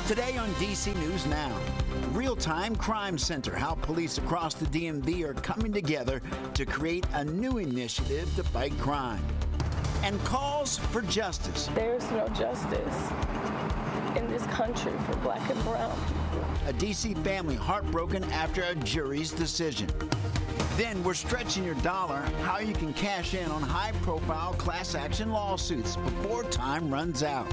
Today on DC News Now, Real-Time Crime Center, how police across the DMV are coming together to create a new initiative to fight crime. And calls for justice. There's no justice in this country for black and brown people. A DC family heartbroken after a jury's decision. Then we're stretching your dollar, how you can cash in on high-profile class action lawsuits before time runs out.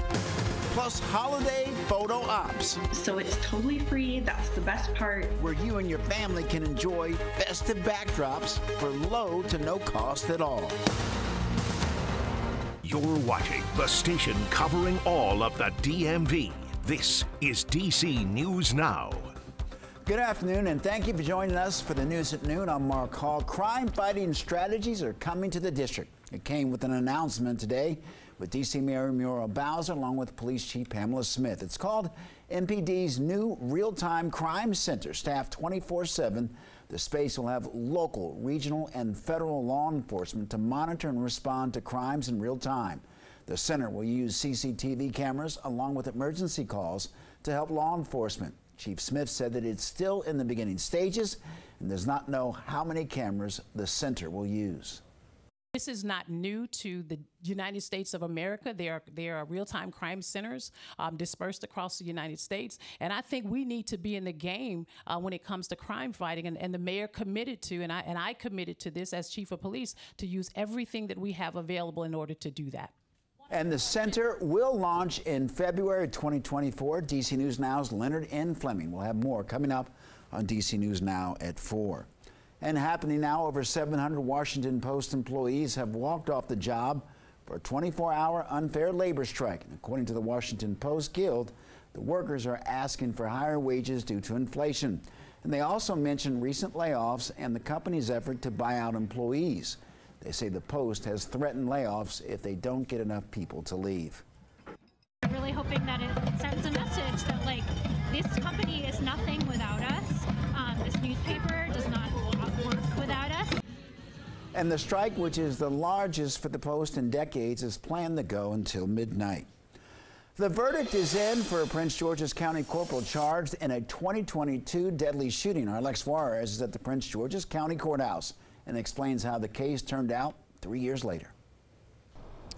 Plus holiday photo ops. So it's totally free, that's the best part. Where you and your family can enjoy festive backdrops for low to no cost at all. You're watching the station covering all of the DMV. This is DC News Now. Good afternoon, and thank you for joining us for the news at noon. I'm Mark Hall. Crime-fighting strategies are coming to the district. It came with an announcement today with DC Mayor Muriel Bowser along with Police Chief Pamela Smith. It's called MPD's new Real-Time Crime Center, staffed 24/7. The space will have local, regional, and federal law enforcement to monitor and respond to crimes in real time. The center will use CCTV cameras along with emergency calls to help law enforcement. Chief Smith said that it's still in the beginning stages and does not know how many cameras the center will use. This is not new to the United States of America. There are real-time crime centers dispersed across the United States. And I think we need to be in the game when it comes to crime fighting. And the mayor committed to, and I committed to this as chief of police, to use everything that we have available in order to do that. And the center will launch in February 2024. DC News Now's Leonard N. Fleming will have more coming up on DC News Now at 4. And happening now, over 700 Washington Post employees have walked off the job for a 24-hour unfair labor strike. And according to the Washington Post Guild, the workers are asking for higher wages due to inflation. And they also mentioned recent layoffs and the company's effort to buy out employees. They say the Post has threatened layoffs if they don't get enough people to leave. I'm really hoping that it sends a message that, like, this company is nothing without us. This newspaper does not work without us. And the strike, which is the largest for the Post in decades, is planned to go until midnight. The verdict is in for a Prince George's County corporal charged in a 2022 deadly shooting. Our Lex Juarez is at the Prince George's County Courthouse and explains how the case turned out 3 years later.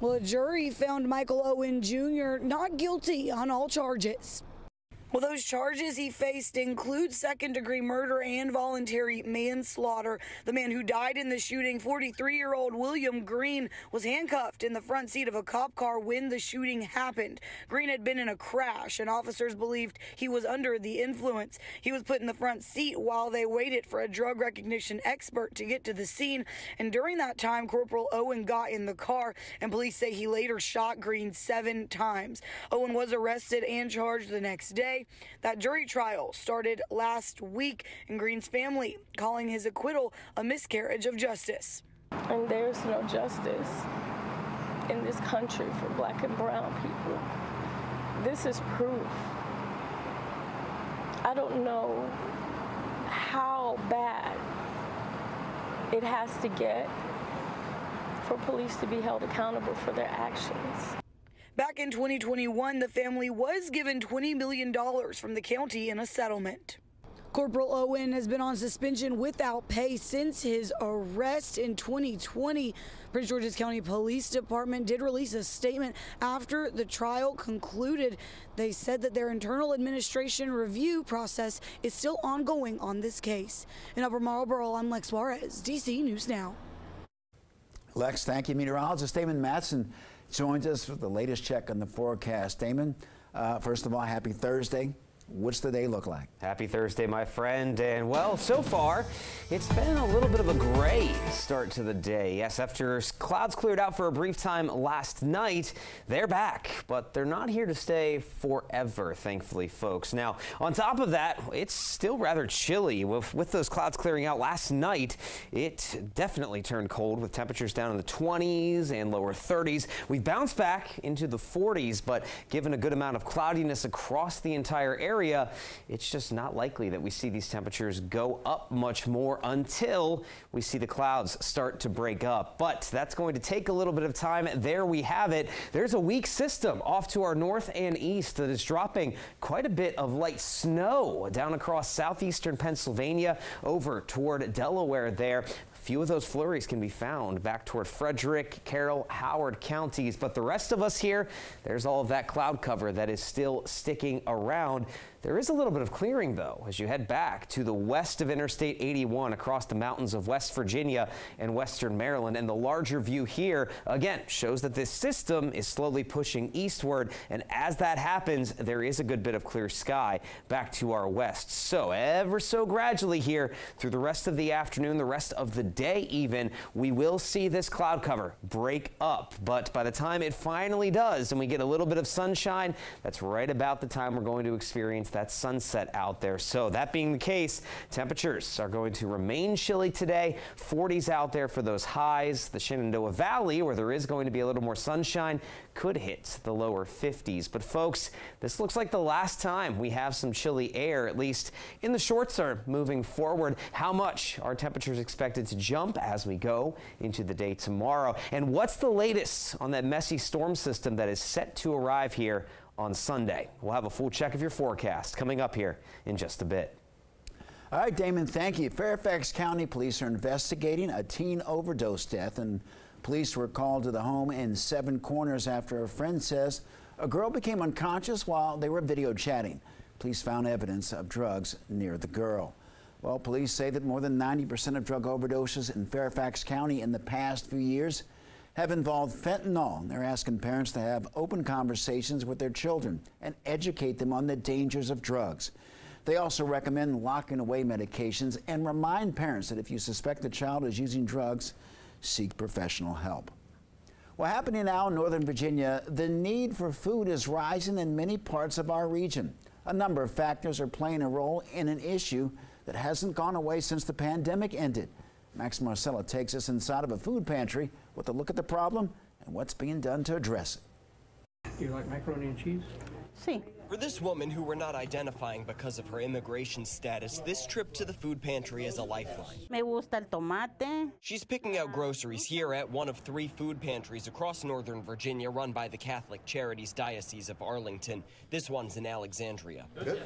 Well, a jury found Michael Owen Jr. not guilty on all charges. Well, those charges he faced include second-degree murder and voluntary manslaughter. The man who died in the shooting, 43-year-old William Green, was handcuffed in the front seat of a cop car when the shooting happened. Green had been in a crash, and officers believed he was under the influence. He was put in the front seat while they waited for a drug recognition expert to get to the scene. And during that time, Corporal Owen got in the car, and police say he later shot Green 7 times. Owen was arrested and charged the next day. That jury trial started last week, and Green's family calling his acquittal a miscarriage of justice. And there's no justice in this country for black and brown people. This is proof. I don't know how bad it has to get for police to be held accountable for their actions. Back in 2021, the family was given $20 million from the county in a settlement. Corporal Owen has been on suspension without pay since his arrest in 2020. Prince George's County Police Department did release a statement after the trial concluded. They said that their internal administration review process is still ongoing on this case. In Upper Marlboro, I'm Lex Juarez, DC News Now. Lex, thank you. Meteorologist Damon Matson joins us for the latest check on the forecast. Damon, first of all, happy Thursday. What's the day look like? Happy Thursday, my friend. And well, so far, it's been a little bit of a gray start to the day. Yes, after clouds cleared out for a brief time last night, they're back, but they're not here to stay forever, thankfully, folks. Now, on top of that, it's still rather chilly. With those clouds clearing out last night, it definitely turned cold with temperatures down in the 20s and lower 30s. We've bounced back into the 40s, but given a good amount of cloudiness across the entire area, area, it's just not likely that we see these temperatures go up much more until we see the clouds start to break up. But that's going to take a little bit of time. There we have it. There's a weak system off to our north and east that is dropping quite a bit of light snow down across southeastern Pennsylvania over toward Delaware there. Few of those flurries can be found back toward Frederick, Carroll, Howard counties, but the rest of us here, there's all of that cloud cover that is still sticking around. There is a little bit of clearing, though, as you head back to the west of Interstate 81 across the mountains of West Virginia and western Maryland. And the larger view here, again, shows that this system is slowly pushing eastward. And as that happens, there is a good bit of clear sky back to our west. So ever so gradually here through the rest of the afternoon, the rest of the day even, we will see this cloud cover break up. But by the time it finally does and we get a little bit of sunshine, that's right about the time we're going to experience that sunset out there. So that being the case, temperatures are going to remain chilly today. 40s out there for those highs. The Shenandoah Valley, where there is going to be a little more sunshine, could hit the lower 50s. But folks, this looks like the last time we have some chilly air, at least in the short term moving forward. How much are temperatures expected to jump as we go into the day tomorrow? And what's the latest on that messy storm system that is set to arrive here on Sunday? We'll have a full check of your forecast coming up here in just a bit. All right, Damon, thank you. Fairfax County Police are investigating a teen overdose death, and police were called to the home in Seven Corners after a friend says a girl became unconscious while they were video chatting. Police found evidence of drugs near the girl. Well, police say that more than 90% of drug overdoses in Fairfax County in the past few years have involved fentanyl. They're asking parents to have open conversations with their children and educate them on the dangers of drugs. They also recommend locking away medications and remind parents that if you suspect a child is using drugs, seek professional help. Well, happening now in Northern Virginia, the need for food is rising in many parts of our region. A number of factors are playing a role in an issue that hasn't gone away since the pandemic ended. Max Marcella takes us inside of a food pantry with a look at the problem and what's being done to address it. Do you like macaroni and cheese? Sí. For this woman who we're not identifying because of her immigration status, this trip to the food pantry is a lifeline. Me gusta el tomate. She's picking out groceries here at one of 3 food pantries across Northern Virginia run by the Catholic Charities Diocese of Arlington. This one's in Alexandria. Good.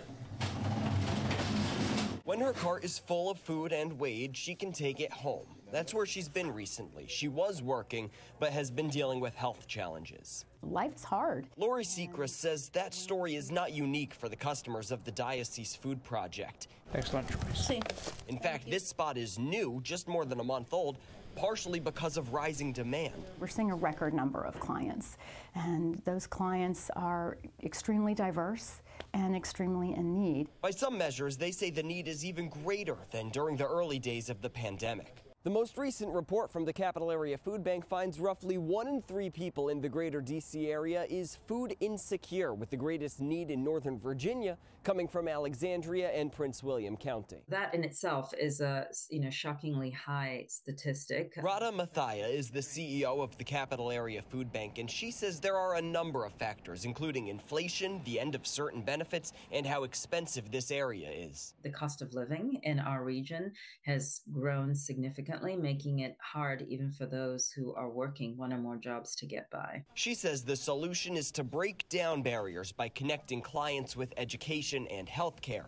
When her cart is full of food and weighed, she can take it home. That's where she's been recently. She was working, but has been dealing with health challenges. Life's hard. Lori Sechrist says that story is not unique for the customers of the Diocese Food Project. Excellent choice. Sí. In fact, this spot is new, just more than a month old, partially because of rising demand. We're seeing a record number of clients, and those clients are extremely diverse and extremely in need. By some measures, they say the need is even greater than during the early days of the pandemic. The most recent report from the Capital Area Food Bank finds roughly 1 in 3 people in the greater D.C. area is food insecure, with the greatest need in Northern Virginia coming from Alexandria and Prince William County. That in itself is a shockingly high statistic. Radha Mathia is the CEO of the Capital Area Food Bank, and she says there are a number of factors, including inflation, the end of certain benefits, and how expensive this area is. The cost of living in our region has grown significantly, making it hard even for those who are working 1 or more jobs to get by. She says the solution is to break down barriers by connecting clients with education and health care,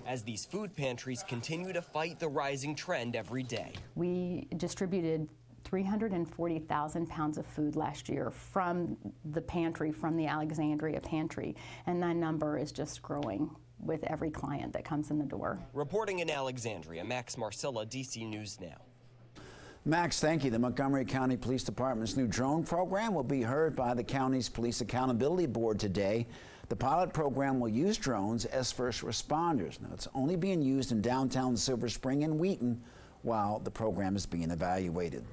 as these food pantries continue to fight the rising trend every day. We distributed 340,000 pounds of food last year from the pantry, from the Alexandria pantry, and that number is just growing with every client that comes in the door. Reporting in Alexandria, Max Marcella, DC News Now. Max, thank you. The Montgomery County Police Department's new drone program will be heard by the county's Police Accountability Board today. The pilot program will use drones as first responders. Now, it's only being used in downtown Silver Spring and Wheaton while the program is being evaluated.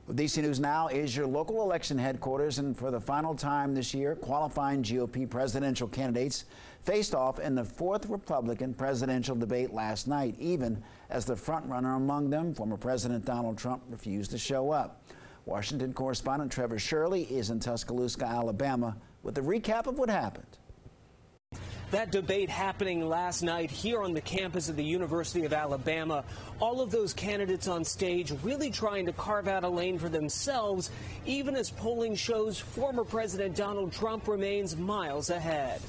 Well, DC News Now is your local election headquarters, and for the final time this year, qualifying GOP presidential candidates faced off in the 4th Republican presidential debate last night, even as the frontrunner among them, former President Donald Trump, refused to show up. Washington correspondent Trevor Shirley is in Tuscaloosa, Alabama, with a recap of what happened. That debate happening last night here on the campus of the University of Alabama. All of those candidates on stage really trying to carve out a lane for themselves, even as polling shows former President Donald Trump remains miles ahead.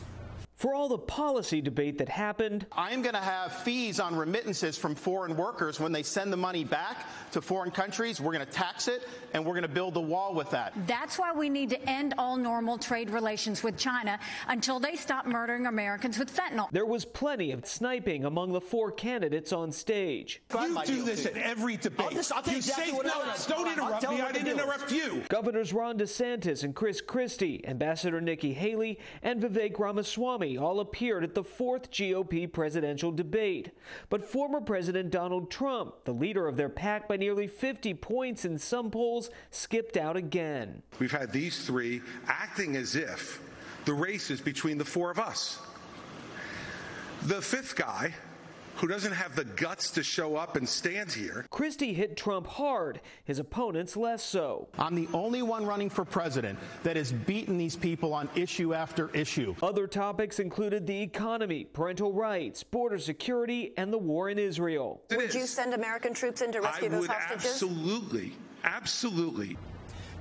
For all the policy debate that happened, I am going to have fees on remittances from foreign workers when they send the money back to foreign countries. We're going to tax it, and we're going to build a wall with that. That's why we need to end all normal trade relations with China until they stop murdering Americans with fentanyl. There was plenty of sniping among the 4 candidates on stage. You do this at every debate. You say no, don't interrupt me. I didn't interrupt you. Governors Ron DeSantis and Chris Christie, Ambassador Nikki Haley, and Vivek Ramaswamy all appeared at the 4th GOP presidential debate. But former President Donald Trump, the leader of their pack by nearly 50 points in some polls, skipped out again. We've had these 3 acting as if the race is between the 4 of us. The 5th guy, who doesn't have the guts to show up and stand here. Christie hit Trump hard, his opponents less so. I'm the only one running for president that has beaten these people on issue after issue. Other topics included the economy, parental rights, border security, and the war in Israel. Would you send American troops in to rescue those hostages? Absolutely.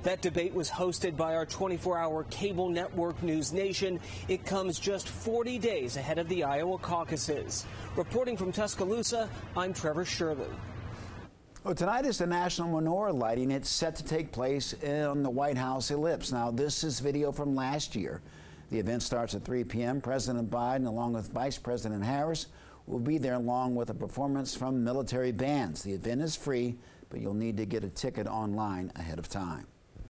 That debate was hosted by our 24-hour cable network News Nation. It comes just 40 days ahead of the Iowa caucuses. Reporting from Tuscaloosa, I'm Trevor Shirley. Well, tonight is the National Menorah Lighting. It's set to take place on the White House ellipse. Now, this is video from last year. The event starts at 3 p.m. President Biden, along with Vice President Harris, will be there along with a performance from military bands. The event is free, but you'll need to get a ticket online ahead of time.